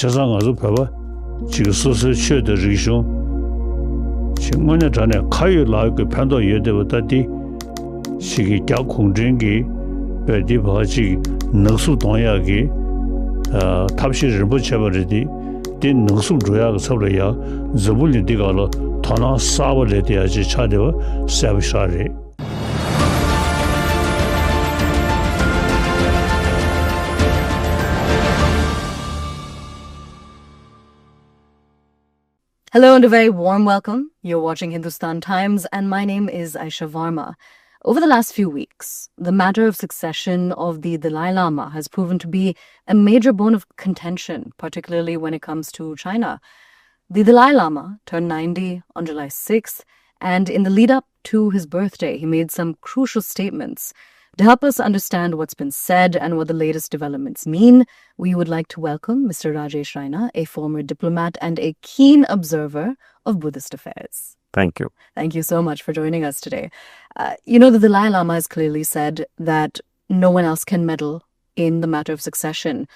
Chasanga Pava, Chigusu Shed Rishon, Chimona Jana Kayu like Pando Yedevati, Shiki Jakung Jingi, Bedi Baji, Nusu Donyagi, Tapshi Ribuchavaridi, Din Nusu Joya Soria, Zabuli Digalo, Tana Savaleti Aji Chadeva, Savishari. Hello and a very warm welcome. You're watching Hindustan Times and my name is Aisha Varma. Over the last few weeks, the matter of succession of the Dalai Lama has proven to be a major bone of contention, particularly when it comes to China. The Dalai Lama turned 90 on July 6th, and in the lead up to his birthday, he made some crucial statements. To help us understand what's been said and what the latest developments mean, we would like to welcome Mr. Rajesh Raina, a former diplomat and a keen observer of Buddhist affairs. Thank you. Thank you so much for joining us today. The Dalai Lama has clearly said that no one else can meddle in the matter of succession.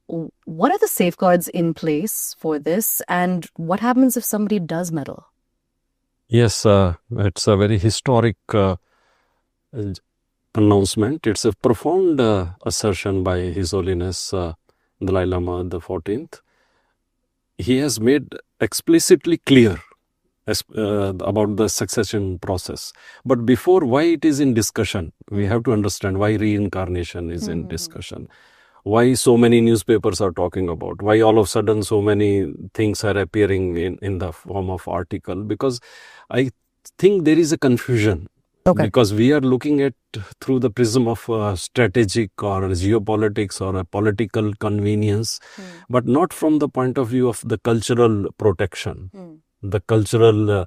What are the safeguards in place for this, and what happens if somebody does meddle? Yes, it's a very historic announcement. It's a profound assertion by His Holiness Dalai Lama the 14th. He has made explicitly clear about the succession process. But before, why it is in discussion, we have to understand why reincarnation is in discussion. Why so many newspapers are talking about, why all of a sudden so many things are appearing in the form of article. Because I think there is a confusion. Okay. Because we are looking at through the prism of strategic or geopolitics or a political convenience, but not from the point of view of the cultural protection, the cultural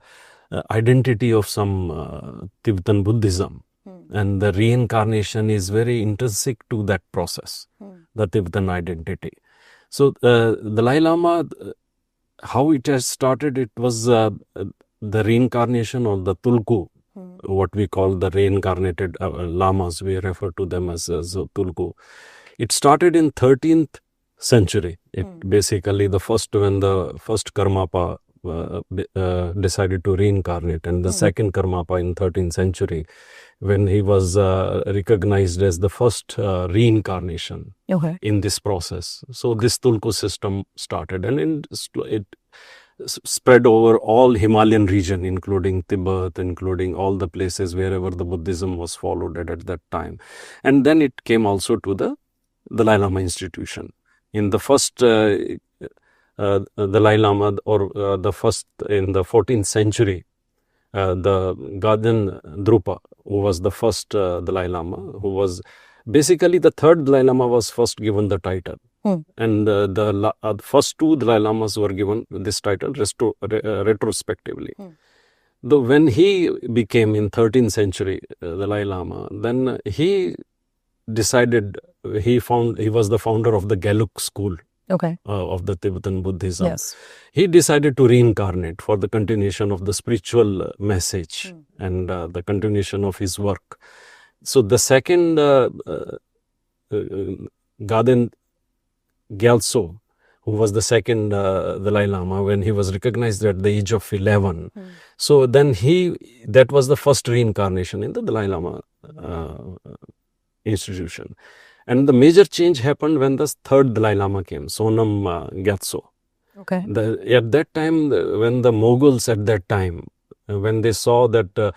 identity of some Tibetan Buddhism. And the reincarnation is very intrinsic to that process, the Tibetan identity. So the Dalai Lama, how it has started, it was the reincarnation or the tulku. What we call the reincarnated lamas, we refer to them as tulku. It started in 13th century. It basically when the first Karmapa decided to reincarnate, and the second Karmapa in 13th century, when he was recognized as the first reincarnation in this process. So this tulku system started, and it spread over all Himalayan region, including Tibet, including all the places wherever the Buddhism was followed at that time. And then it came also to the Dalai Lama institution. In the first Dalai Lama, or the first in the 14th century, the Gaden Drupa, who was the first Dalai Lama, who was basically the third Dalai Lama, was first given the title. And the first two Dalai Lamas were given this title retrospectively. Though when he became in 13th century Dalai Lama, then he decided, he was the founder of the Gelug school of the Tibetan Buddhism. Yes. He decided to reincarnate for the continuation of the spiritual message and the continuation of his work. So the second Gaden Gyaltso, who was the second Dalai Lama, when he was recognized at the age of 11. So then that was the first reincarnation in the Dalai Lama institution. And the major change happened when the third Dalai Lama came, Sonam Gyatso. Okay. At that time, when the Mughals at that time, when they saw that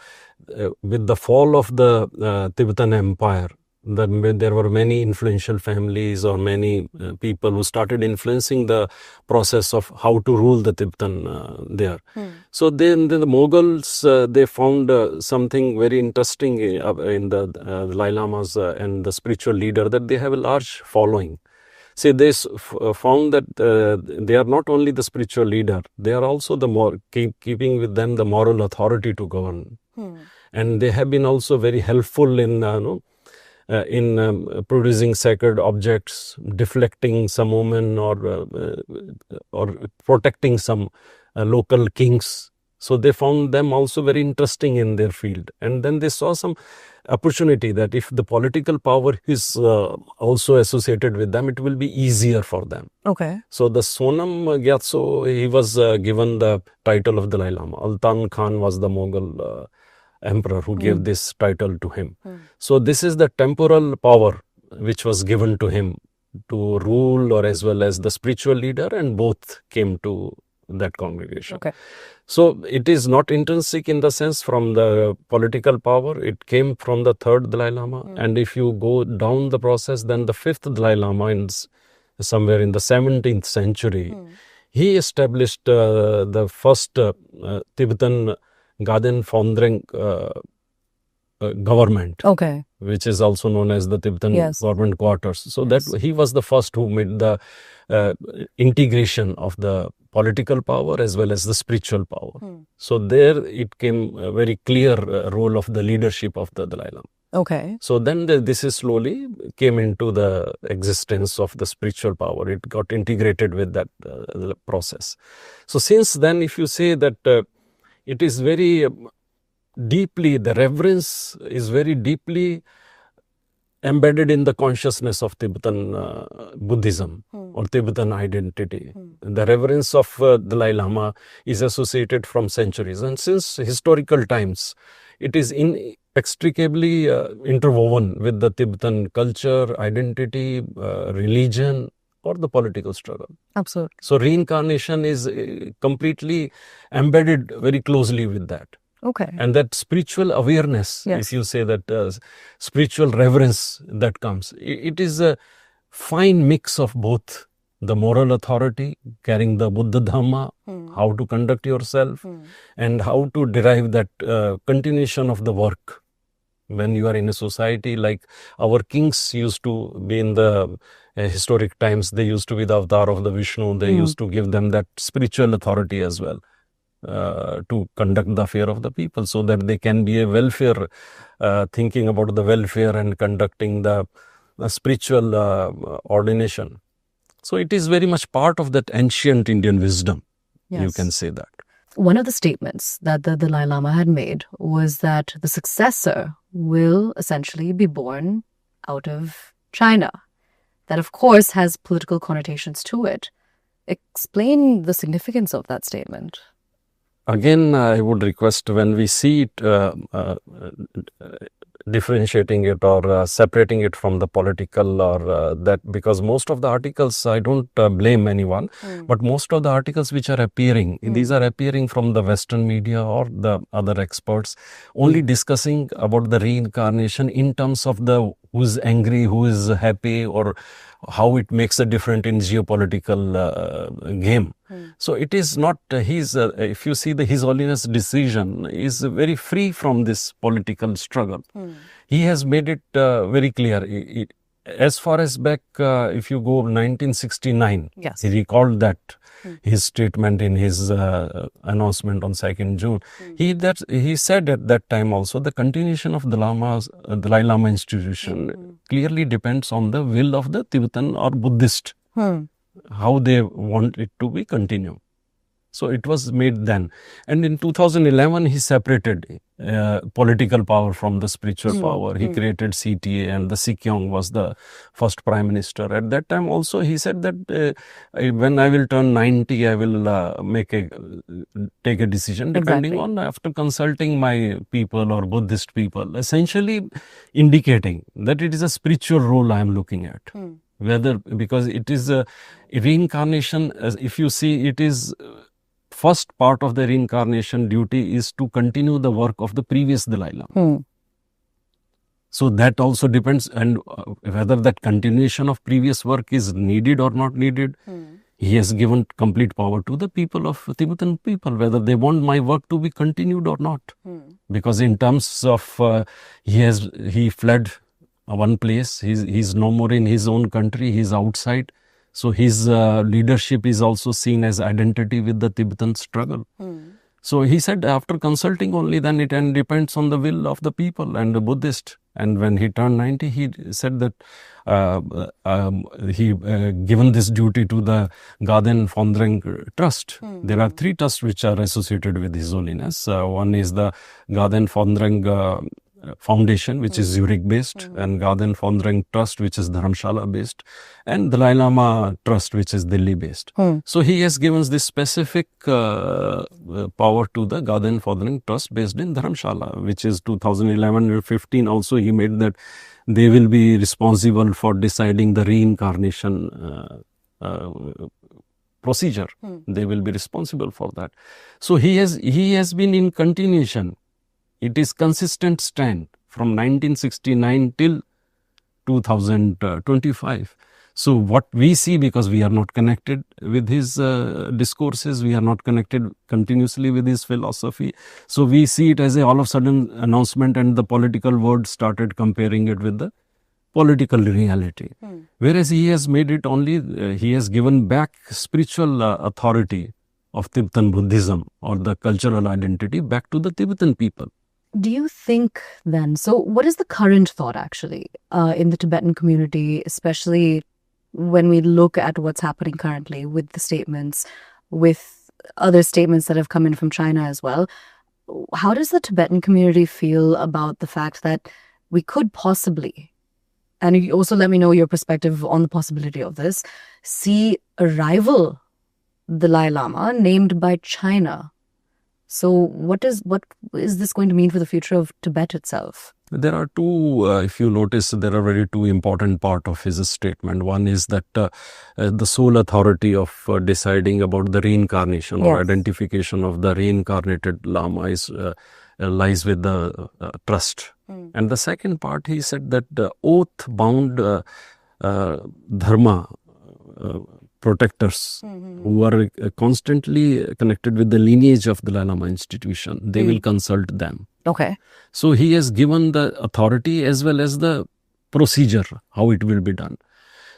with the fall of the Tibetan Empire, there were many influential families or many people who started influencing the process of how to rule the Tibetan there. So then the Mughals, they found something very interesting in the Dalai Lamas and the spiritual leader, that they have a large following. See, they found that they are not only the spiritual leader, they are also keeping with them the moral authority to govern. And they have been also very helpful in producing sacred objects, deflecting some women, or protecting some local kings. So they found them also very interesting in their field. And then they saw some opportunity that if the political power is also associated with them, it will be easier for them. Okay. So the Sonam Gyatso, he was given the title of Dalai Lama. Altan Khan was the Mughal emperor who gave this title to him. So this is the temporal power which was given to him to rule or as well as the spiritual leader, and both came to that congregation. Okay. So it is not intrinsic in the sense from the political power. It came from the third Dalai Lama. And if you go down the process, then the fifth Dalai Lama somewhere in the 17th century, he established the first Tibetan Gaden Fondreng government. Okay. Which is also known as the Tibetan government quarters. So that he was the first who made the integration of the political power as well as the spiritual power. So there it came a very clear role of the leadership of the Dalai Lama. Okay. So then this is slowly came into the existence of the spiritual power. It got integrated with that process. So since then, if you say that it is very deeply, the reverence is very deeply embedded in the consciousness of Tibetan Buddhism or Tibetan identity. The reverence of Dalai Lama is associated from centuries, and since historical times, it is inextricably interwoven with the Tibetan culture, identity, religion, or the political struggle. Absolutely. So reincarnation is completely embedded very closely with that. Okay. And that spiritual awareness, if you say that spiritual reverence that comes, it is a fine mix of both the moral authority, carrying the Buddha Dhamma, how to conduct yourself, and how to derive that continuation of the work. When you are in a society, like our kings used to be in the historic times, they used to be the avatar of the Vishnu, they used to give them that spiritual authority as well. To conduct the affair of the people, so that they can be a welfare, thinking about the welfare and conducting the spiritual ordination. So it is very much part of that ancient Indian wisdom. You can say that. One of the statements that the Dalai Lama had made was that the successor will essentially be born out of China. That, of course, has political connotations to it. Explain the significance of that statement. Again, I would request when we see it, differentiating it or separating it from the political or that, because most of the articles, I don't blame anyone, but most of the articles which are appearing, these are appearing from the Western media or the other experts, only discussing about the reincarnation in terms of the who's angry, who is happy, or how it makes a difference in geopolitical game. So it is not, if you see His Holiness decision is very free from this political struggle. He has made it very clear. As far as back, if you go 1969, he recalled that his statement in his announcement on 2nd June. He said at that time also, the continuation of the Dalai Lama institution clearly depends on the will of the Tibetan or Buddhist, how they want it to be continued. So it was made then. And in 2011, he separated political power from the spiritual power. He created CTA, and the Sikyong was the first prime minister. At that time also, he said that when I will turn 90, I will take a decision depending on, after consulting my people or Buddhist people, essentially indicating that it is a spiritual role I am looking at. Whether, because it is a reincarnation, if you see, it is first part of the reincarnation duty is to continue the work of the previous Dalai Lama. So that also depends, and whether that continuation of previous work is needed or not needed. He has given complete power to the people of Tibetan people, whether they want my work to be continued or not. Because in terms of, he fled one place, he's no more in his own country, he's outside. So his leadership is also seen as identity with the Tibetan struggle. So he said, after consulting only, then it depends on the will of the people and the Buddhist. And when he turned 90, he said that he given this duty to the Gaden Fondring Trust. There are 3 trusts which are associated with His Holiness. One is the Gaden Fondring Foundation, which is Zurich based, and Gaden Fondring Trust, which is Dharamshala based, and Dalai Lama Trust, which is Delhi based. So he has given this specific power to the Gaden Fondring Trust based in Dharamshala, which is 2011 or 15. Also, he made that they will be responsible for deciding the reincarnation procedure. They will be responsible for that. So he has been in continuation. It is consistent stand from 1969 till 2025. So what we see, because we are not connected with his discourses, we are not connected continuously with his philosophy. So we see it as a all of a sudden announcement, and the political world started comparing it with the political reality. Whereas he has made it only, he has given back spiritual authority of Tibetan Buddhism or the cultural identity back to the Tibetan people. Do you think then, so what is the current thought actually in the Tibetan community, especially when we look at what's happening currently with the statements, with other statements that have come in from China as well? How does the Tibetan community feel about the fact that we could possibly, and you also let me know your perspective on the possibility of this, see a rival Dalai Lama named by China? So what is this going to mean for the future of Tibet itself? There are 2, if you notice, there are very 2 important part of his statement. One is that the sole authority of deciding about the reincarnation or identification of the reincarnated Lama is lies with the trust. And the second part, he said that the oath-bound dharma protectors who are constantly connected with the lineage of the Dalai Lama institution, they will consult them. Okay. So he has given the authority as well as the procedure, how it will be done.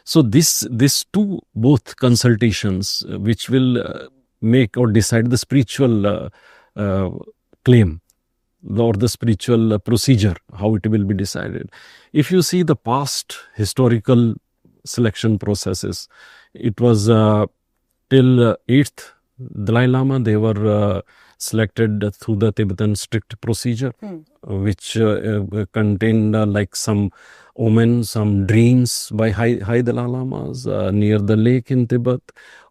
So this 2 both consultations which will make or decide the spiritual claim or the spiritual procedure, how it will be decided. If you see the past historical selection processes, it was till 8th Dalai Lama, they were selected through the Tibetan strict procedure, which contained like some omens, some dreams by high Dalai Lamas near the lake in Tibet,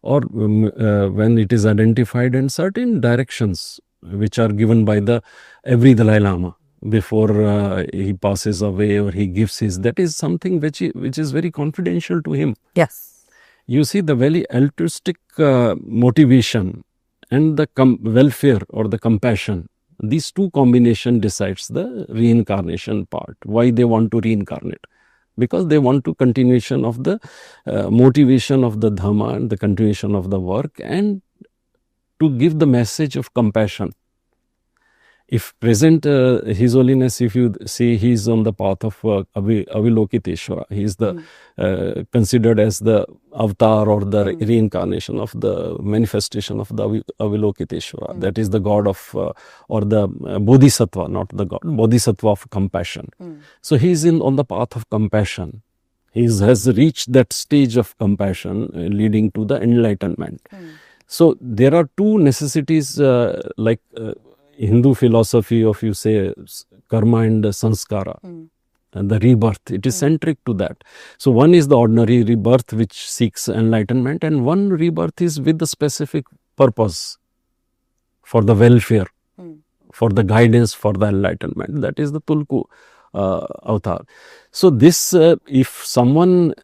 or when it is identified, and certain directions which are given by the every Dalai Lama before he passes away or he gives his, that is something which is very confidential to him. Yes. You see the very altruistic motivation and the welfare or the compassion, these 2 combination decides the reincarnation part. Why they want to reincarnate? Because they want to continuation of the motivation of the dhamma and the continuation of the work, and to give the message of compassion. If present His Holiness, if you see, he is on the path of Avilokiteshvara. He is the considered as the avatar or the reincarnation of the manifestation of the Avilokiteshvara. That is the god of or the Bodhisattva, not the god, Bodhisattva of compassion. So he is on the path of compassion. He has reached that stage of compassion leading to the enlightenment. So there are 2 necessities like Hindu philosophy of, you say, karma and sanskara, and the rebirth, it is centric to that. So one is the ordinary rebirth which seeks enlightenment, and one rebirth is with the specific purpose for the welfare, for the guidance, for the enlightenment. That is the Tulku avatar. So this, if someone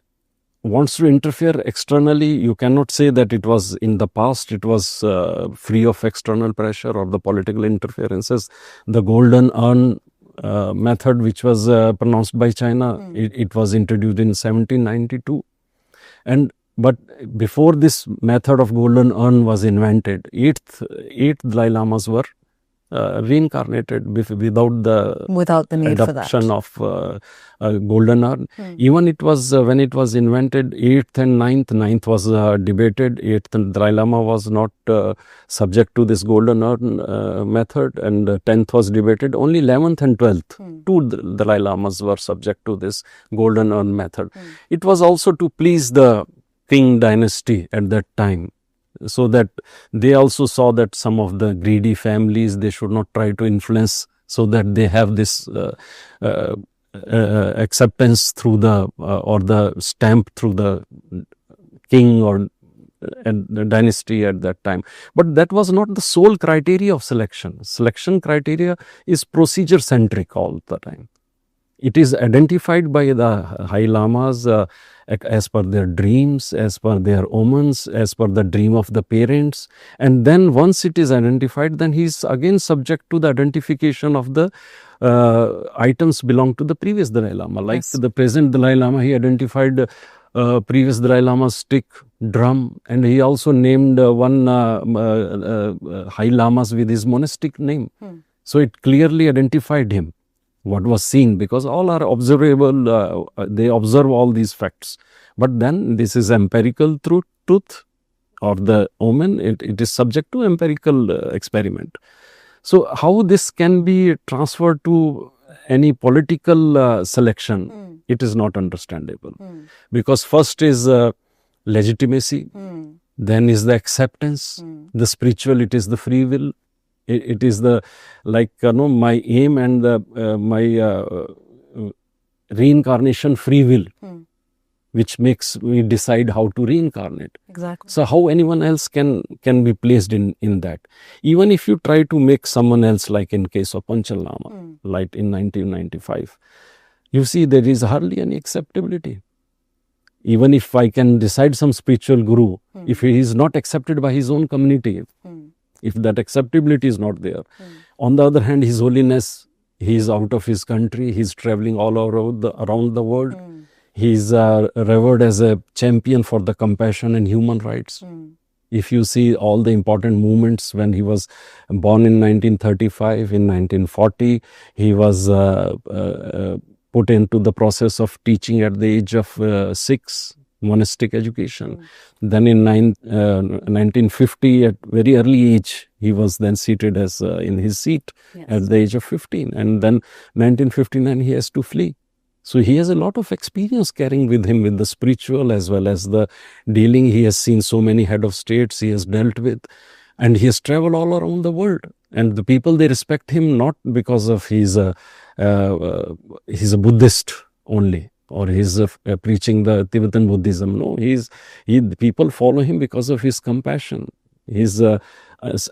wants to interfere externally, you cannot say that it was in the past, it was free of external pressure or the political interferences. The golden urn method, which was pronounced by China, it was introduced in 1792. But before this method of golden urn was invented, eight Dalai Lamas were reincarnated without the need adoption for that. of a golden urn. Even it was when it was invented, 8th and 9th was debated. 8th Dalai Lama was not subject to this golden urn method, and 10th was debated. Only 11th and 12th, two Dalai Lamas were subject to this golden urn method. It was also to please the King dynasty at that time, so that they also saw that some of the greedy families, they should not try to influence, so that they have this acceptance through the or the stamp through the king or and the dynasty at that time. But that was not the sole criteria of selection. Selection criteria is procedure centric all the time. It is identified by the high lamas as per their dreams, as per their omens, as per the dream of the parents. And then once it is identified, then he is again subject to the identification of the items belong to the previous Dalai Lama. Like the present Dalai Lama, he identified previous Dalai Lama's stick, drum, and he also named one high lamas with his monastic name. So it clearly identified him, what was seen, because all are observable, they observe all these facts. But then this is empirical truth or the omen, it is subject to empirical experiment. So how this can be transferred to any political selection, it is not understandable. Because first is legitimacy, then is the acceptance, the spiritual, it is the free will. It is the, like, my aim and my reincarnation free will, which makes me decide how to reincarnate. Exactly. So how anyone else can be placed in that? Even if you try to make someone else, like in case of Panchal Lama, like in 1995, you see there is hardly any acceptability. Even if I can decide some spiritual guru, if he is not accepted by his own community, if that acceptability is not there. On the other hand, His Holiness, he is out of his country, he is traveling all around the world. He is revered as a champion for the compassion and human rights. If you see all the important movements, when he was born in 1935, in 1940, he was put into the process of teaching at the age of 6, monastic education. Then in 1950, at very early age, he was then seated as in his seat at the age of 15. And then 1959, he has to flee. So he has a lot of experience carrying with him with the spiritual as well as the dealing. He has seen so many head of states he has dealt with, and he has traveled all around the world. And the people, they respect him not because of he's a Buddhist only, or he's preaching the Tibetan Buddhism. No, people follow him because of his compassion. His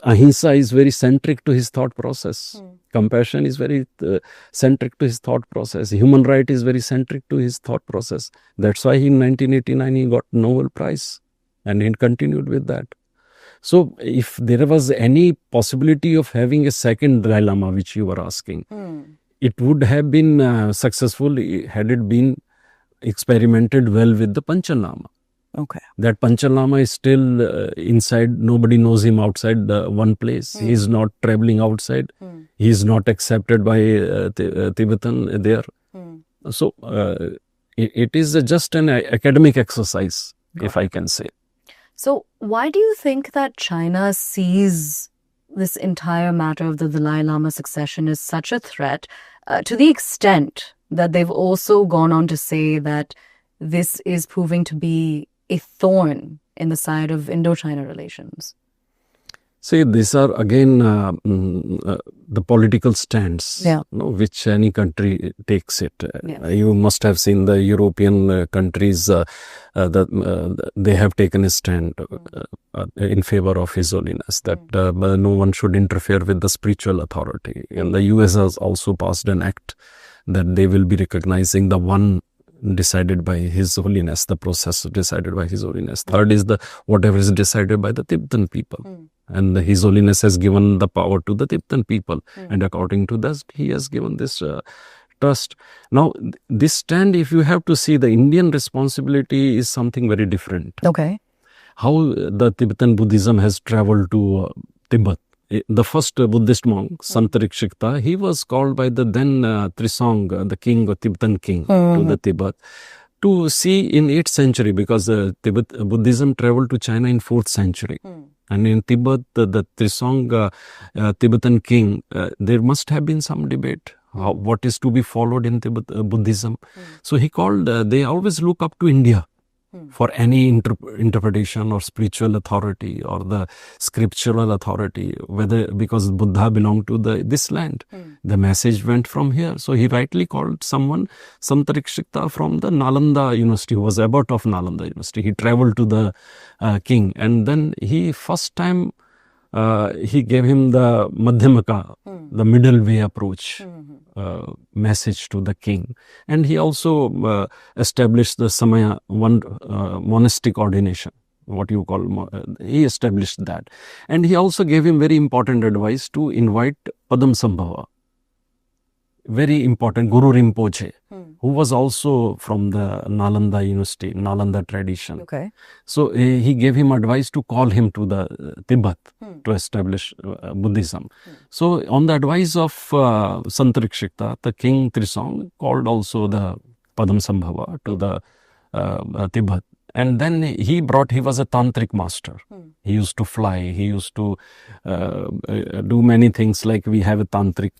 ahimsa is very centric to his thought process. Compassion is very centric to his thought process. Human right is very centric to his thought process. That's why in 1989 he got Nobel Prize, and he continued with that. So if there was any possibility of having a second Dalai Lama, which you were asking, it would have been successful had it been experimented well with the Panchal Lama. Okay. That Panchal Lama is still inside. Nobody knows him outside one place. He is not traveling outside. He is not accepted by Tibetan there. So it is just an academic exercise, if I can say. So why do you think that China sees this entire matter of the Dalai Lama succession as such a threat, to the extent that they've also gone on to say that this is proving to be a thorn in the side of Indo-China relations? See, these are again the political stance, which any country takes it. You must have seen the European countries, they have taken a stand in favor of His Holiness, that no one should interfere with the spiritual authority. And the US has also passed an act that they will be recognizing the one decided by His Holiness, the process decided by His Holiness. Third is the whatever is decided by the Tibetan people. And His Holiness has given the power to the Tibetan people. And according to that, he has given this trust. Now, this stand, if you have to see, the Indian responsibility is something very different. Okay. How the Tibetan Buddhism has traveled to Tibet the first Buddhist monk, Sant Rikshikta, he was called by the then Trisong, the king or Tibetan king to the Tibet, to see in 8th century, because Buddhism traveled to China in 4th century. And in Tibet, the Trisong Tibetan king, there must have been some debate. What is to be followed in Tibet, Buddhism. So he called, they always look up to India for any interpretation or spiritual authority or the scriptural authority, whether because Buddha belonged to this land. The message went from here. So he rightly called someone Sant Rikshikta from the Nalanda University, who was abbot of Nalanda University. He traveled to the king, and then he first time he gave him the Madhyamaka, the middle way approach message to the king. And he also established the Samaya, one monastic ordination, what you call, he established that. And he also gave him very important advice to invite Padmasambhava, very important, Guru Rinpoche, who was also from the Nalanda University, Nalanda tradition. Okay. So he gave him advice to call him to the Tibet to establish Buddhism. So on the advice of Sant Rikshikta, the king Trisong called also the Padmasambhava to the Tibet. And then he was a tantric master. He used to fly, he used to do many things, like we have a tantric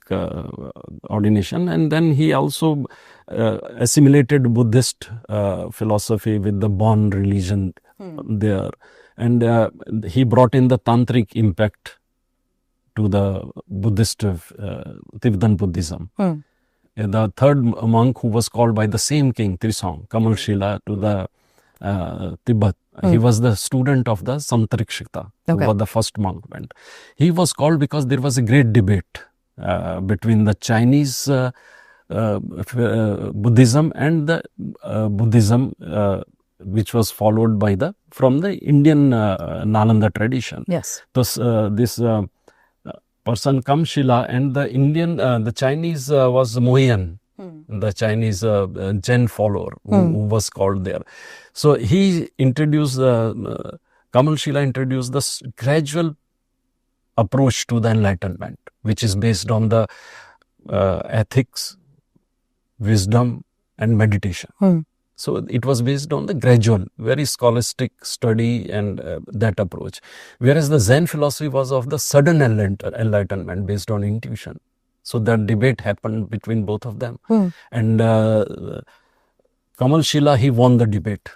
ordination. And then he also assimilated Buddhist philosophy with the Bon religion there. And he brought in the tantric impact to the Buddhist Tibetan Buddhism. The third monk, who was called by the same king, Trisong, Kamalshila, to the Tibet. He was the student of the Sant Rikshikta, who was the first monk went. He was called because there was a great debate between the Chinese Buddhism and the Buddhism which was followed by from the Indian Nalanda tradition. Yes. So this person Kamshila and the Indian, the Chinese was Mohian. The Chinese Zen follower who was called there. So he introduced, Kamal Shila introduced this gradual approach to the enlightenment, which is based on the ethics, wisdom and meditation. So it was based on the gradual, very scholastic study and that approach. Whereas the Zen philosophy was of the sudden enlightenment based on intuition. So that debate happened between both of them. And Kamal Shila, he won the debate.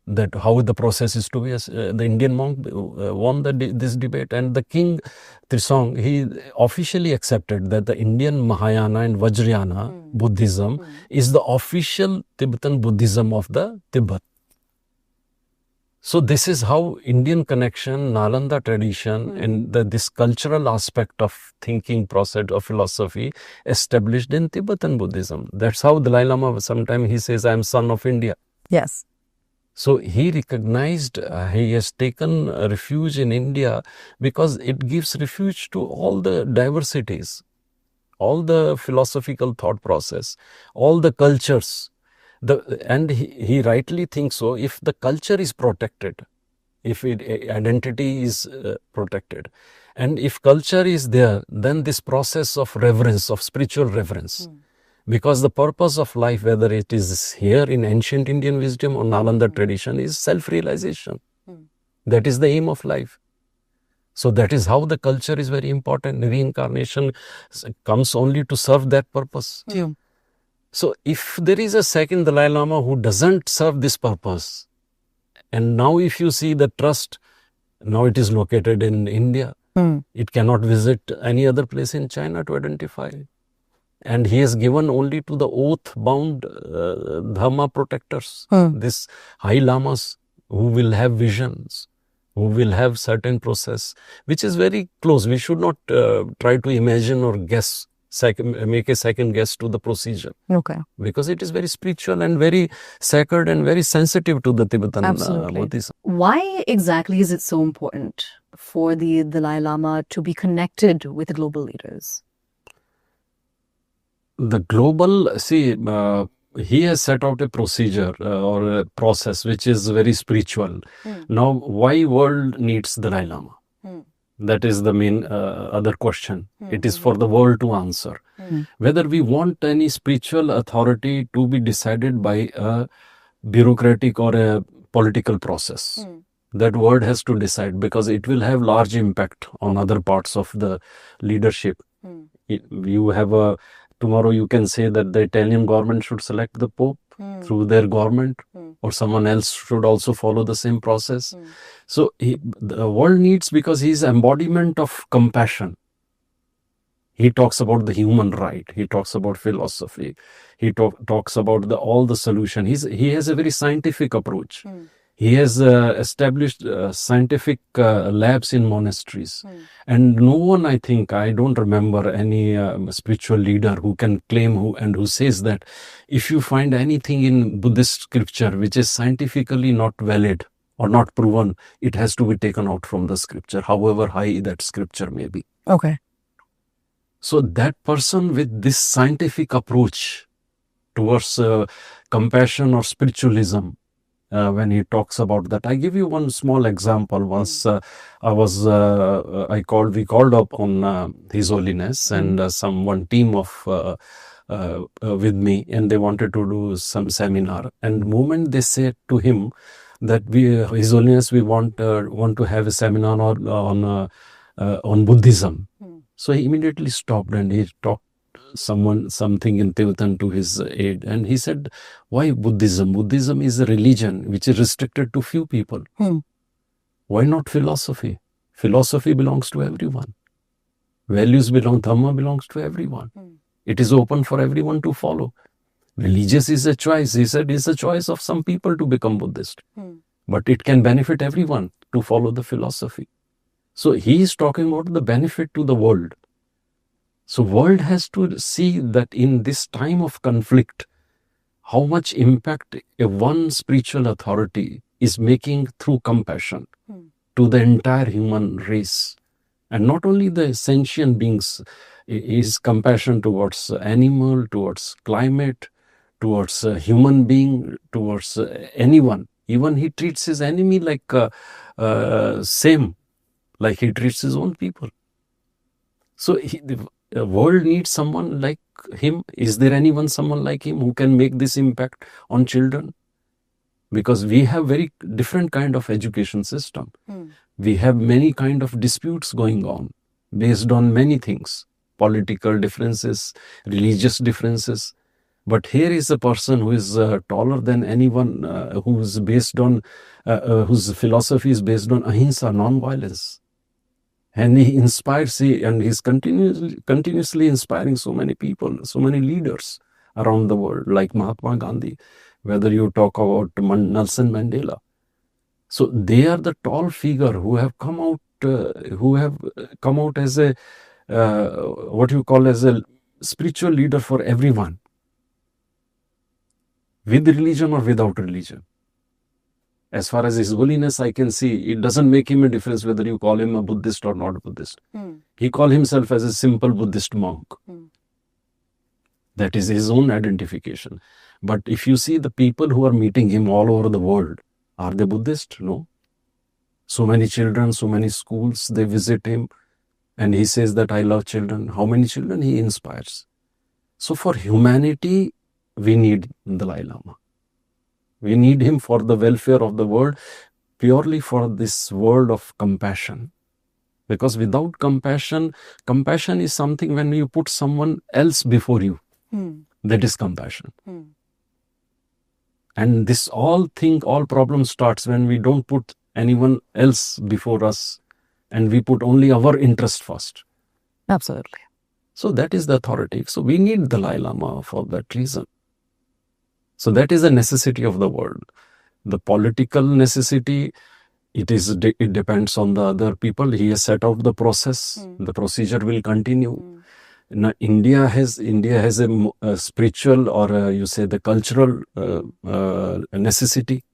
That how the process is to be. The Indian monk won this debate, and the king Trisong, he officially accepted that the Indian Mahayana and Vajrayana Buddhism is the official Tibetan Buddhism of the Tibet. So this is how Indian connection, Nalanda tradition and this cultural aspect of thinking process of philosophy established in Tibetan Buddhism. That's how Dalai Lama, sometimes he says, I am son of India. Yes. So he recognized, he has taken refuge in India because it gives refuge to all the diversities, all the philosophical thought process, all the cultures. And he rightly thinks so, if the culture is protected, if identity is protected, and if culture is there, then this process of reverence, of spiritual reverence, because the purpose of life, whether it is here in ancient Indian wisdom or Nalanda tradition, is self-realization. That is the aim of life. So that is how the culture is very important. Reincarnation comes only to serve that purpose. So if there is a second Dalai Lama who doesn't serve this purpose, and now if you see the trust, now it is located in India, it cannot visit any other place in China to identify. And he has given only to the oath-bound Dhamma protectors, these high lamas who will have visions, who will have certain process, which is very close. We should not try to imagine or guess, make a second guess to the procedure. Okay. Because it is very spiritual and very sacred and very sensitive to the Tibetan Buddhism. Why exactly is it so important for the Dalai Lama to be connected with global leaders? The global, he has set out a procedure or a process which is very spiritual. Now, why world needs Dalai Lama? That is the main other question. It is for the world to answer. Whether we want any spiritual authority to be decided by a bureaucratic or a political process. That word has to decide, because it will have large impact on other parts of the leadership. You have tomorrow you can say that the Italian government should select the Pope through their government, or someone else should also follow the same process. So the world needs, because he is embodiment of compassion. He talks about the human right. He talks about philosophy. He talks about all the solution. He has a very scientific approach. He has established scientific labs in monasteries. And no one, I think, I don't remember any spiritual leader who can claim who says that if you find anything in Buddhist scripture which is scientifically not valid or not proven, it has to be taken out from the scripture, however high that scripture may be. Okay. So that person with this scientific approach towards compassion or spiritualism, when he talks about that, I give you one small example. Once we called up on His Holiness and one team of with me, and they wanted to do some seminar. And the moment they said to him that His Holiness, we want to have a seminar on Buddhism. So he immediately stopped and he talked something in Tibetan to his aide, and he said, why Buddhism? Buddhism is a religion which is restricted to few people. Why not philosophy? Philosophy belongs to everyone. Values Dhamma belongs to everyone. It is open for everyone to follow. Religious is a choice. He said it's a choice of some people to become Buddhist. But it can benefit everyone to follow the philosophy. So he is talking about the benefit to the world. So world has to see that in this time of conflict, how much impact a one spiritual authority is making through compassion to the entire human race. And not only the sentient beings, is compassion towards animal, towards climate, towards human being, towards anyone. Even he treats his enemy like same, like he treats his own people. So the world needs someone like him. Is there someone like him who can make this impact on children? Because we have very different kind of education system. We have many kind of disputes going on based on many things, political differences, religious differences. But here is a person who is taller than anyone, whose philosophy is based on ahimsa, non-violence. And he inspires, and he's continuously inspiring so many people, so many leaders around the world, like Mahatma Gandhi, whether you talk about Nelson Mandela. So they are the tall figure who have come out as a, what you call as a spiritual leader for everyone, with religion or without religion. As far as His Holiness I can see, it doesn't make him a difference whether you call him a Buddhist or not a Buddhist. He calls himself as a simple Buddhist monk. That is his own identification. But if you see the people who are meeting him all over the world, are they Buddhist? No. So many children, so many schools, they visit him, and he says that I love children. How many children he inspires? So for humanity, we need Dalai Lama. We need him for the welfare of the world, purely for this world of compassion. Because without compassion, compassion is something when you put someone else before you. That is compassion. And this all problem starts when we don't put anyone else before us and we put only our interest first. Absolutely. So that is the authority. So we need the Dalai Lama for that reason. So that is a necessity of the world. The political necessity, it depends on the other people. He has set out the process. The procedure will continue. Now, India has a spiritual, or you say the cultural necessity,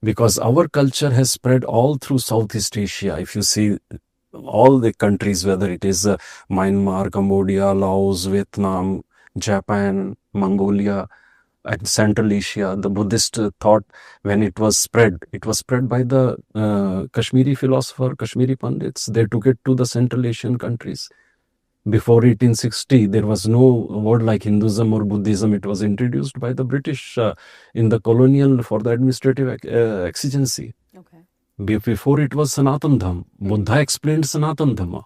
because our culture has spread all through Southeast Asia. If you see all the countries, whether it is Myanmar, Cambodia, Laos, Vietnam, Japan, Mongolia, and Central Asia, the Buddhist thought, when it was spread by the Kashmiri philosopher, Kashmiri Pandits. They took it to the Central Asian countries. Before 1860, there was no word like Hinduism or Buddhism. It was introduced by the British in the colonial for the administrative exigency. Okay. Before it was Sanatan Dhamma. Buddha explained Sanatan Dhamma.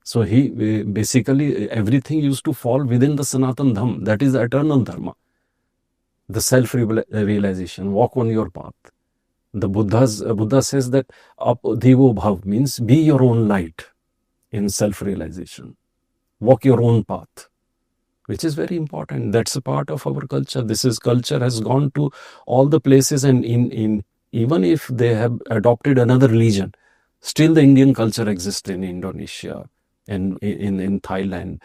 So he basically, everything used to fall within the Sanatan Dhamma. That is the eternal Dharma. The self-realization, walk on your path. The Buddha says that Divo Bhav means be your own light in self-realization. Walk your own path, which is very important. That's a part of our culture. Culture has gone to all the places, and even if they have adopted another religion, still the Indian culture exists in Indonesia and in Thailand.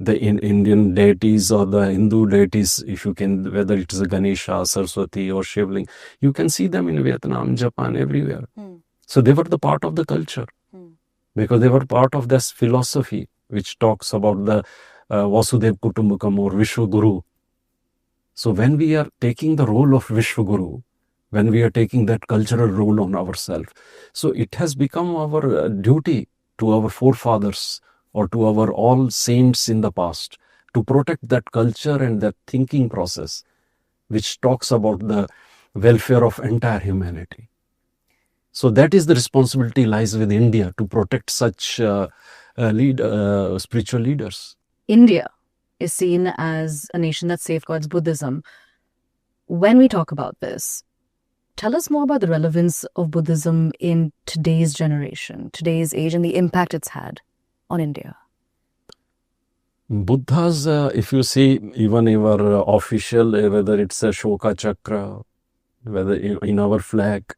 The Indian deities or the Hindu deities, if you can, whether it is a Ganesha, Saraswati or Shivling, you can see them in Vietnam, Japan, everywhere. So they were the part of the culture because they were part of this philosophy which talks about the Vasudev Kutumbakam or Vishwaguru. So when we are taking the role of Vishwaguru, when we are taking that cultural role on ourselves, so it has become our duty to our forefathers or to our all saints in the past to protect that culture and that thinking process which talks about the welfare of entire humanity. So that is the responsibility lies with India to protect such spiritual leaders. India is seen as a nation that safeguards Buddhism. When we talk about this, tell us more about the relevance of Buddhism in today's generation, today's age, and the impact it's had on India. Buddhas, if you see, even our official, whether it's a Shoka Chakra, whether in our flag,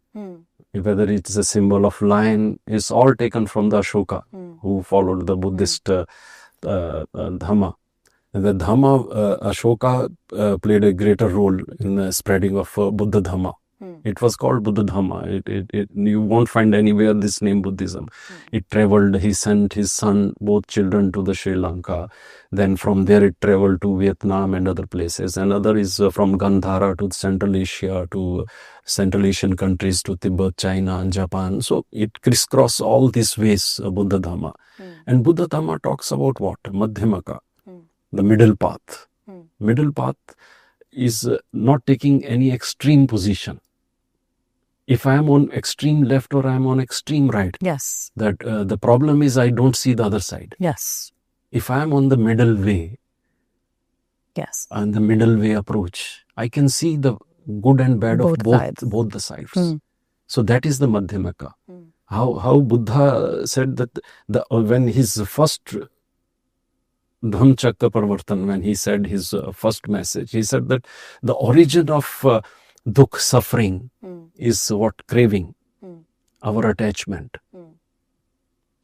whether it's a symbol of lion, it's all taken from the Ashoka, who followed the Buddhist Dhamma. And the Dhamma, Ashoka played a greater role in the spreading of Buddha Dhamma. It was called Buddha Dhamma. You won't find anywhere this name Buddhism. It traveled, he sent his son, both children, to the Sri Lanka. Then from there it traveled to Vietnam and other places. And other is from Gandhara to Central Asia, to Central Asian countries, to Tibet, China and Japan. So it crisscross all these ways, Buddha Dhamma. And Buddha Dhamma talks about what? Madhyamaka, the middle path. Middle path is not taking any extreme position. If I am on extreme left or I am on extreme right, Yes. that the problem is I don't see the other side. Yes. If I am on the middle way, Yes. and the middle way approach, I can see the good and bad of Both both the sides. So that is the Madhyamaka. How Buddha said that when his first Dhamchakra Parvartan, when he said his first message, he said that the origin of dukh, suffering, is what? Craving, our attachment.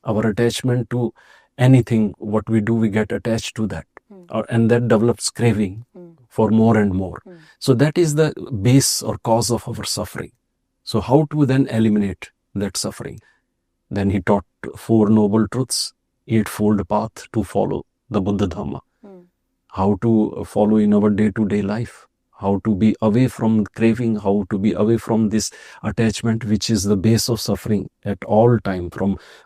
Our attachment to anything, what we do, we get attached to that. And that develops craving for more and more. So that is the base or cause of our suffering. So how to then eliminate that suffering? Then he taught 4 noble truths, 8-fold path to follow the Buddha Dhamma. How to follow in our day-to-day life. How to be away from craving, how to be away from this attachment, which is the base of suffering at all time,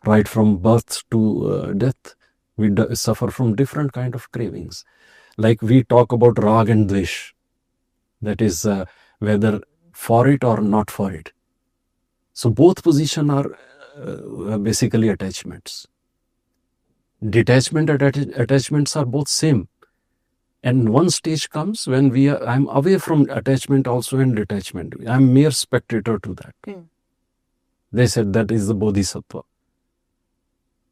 right from birth to death. We suffer from different kind of cravings. Like we talk about rag and dvesh, that is whether for it or not for it. So both positions are basically attachments. Detachment and attachments are both same. And one stage comes when I'm away from attachment also and detachment. I'm mere spectator to that. They said that is the Bodhisattva.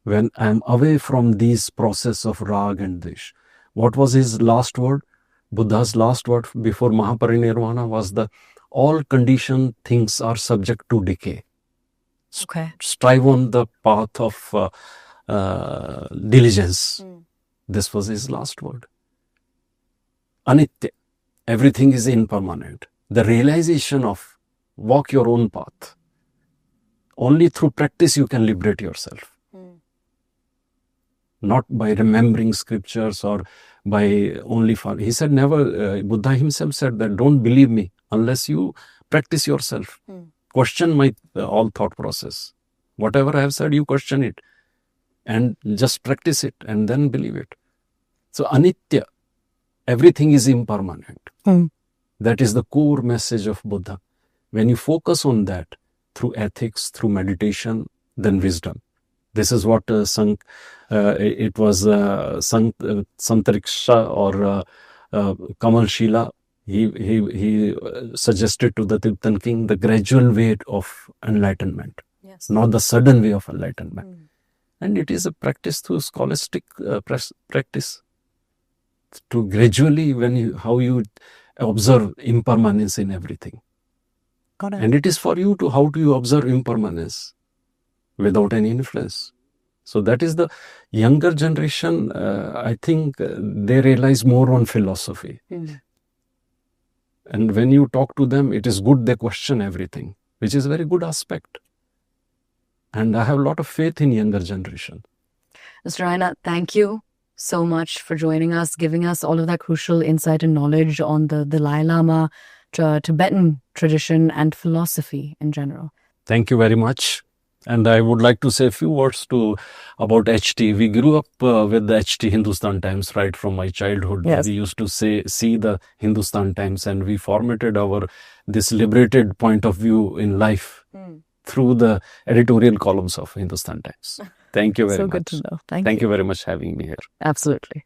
When I'm away from these process of rag and dvesh. What was his last word? Buddha's last word before Mahaparinirvana was all conditioned things are subject to decay. Okay. Strive on the path of diligence. This was his last word. Anitya, everything is impermanent. The realization of walk your own path. Only through practice you can liberate yourself. not by remembering scriptures or by only he said never, Buddha himself said that don't believe me unless you practice yourself. Question my all thought process. Whatever I have said, you question it and just practice it and then believe it. So anitya, everything is impermanent. That is the core message of Buddha. When you focus on that through ethics, through meditation, then wisdom. This is what Santriksha or Kamal Shila, he suggested to the Tibetan king the gradual way of enlightenment, not the sudden way of enlightenment. And it is a practice through scholastic practice to gradually how you observe impermanence in everything. Got it. And it is for you to how do you observe impermanence without any influence. So that is the younger generation, I think they realize more on philosophy. And when you talk to them, it is good they question everything, which is a very good aspect. And I have a lot of faith in younger generation. Mr. Raina, thank you so much for joining us, giving us all of that crucial insight and knowledge on the Dalai Lama, Tibetan tradition and philosophy in general. Thank you very much. And I would like to say a few words about HT. We grew up with the HT Hindustan Times right from my childhood. Yes. We used to see the Hindustan Times, and we formatted this liberated point of view in life through the editorial columns of Hindustan Times. Thank you very much. So good to know. Thank you. you Very much for having me here. Absolutely.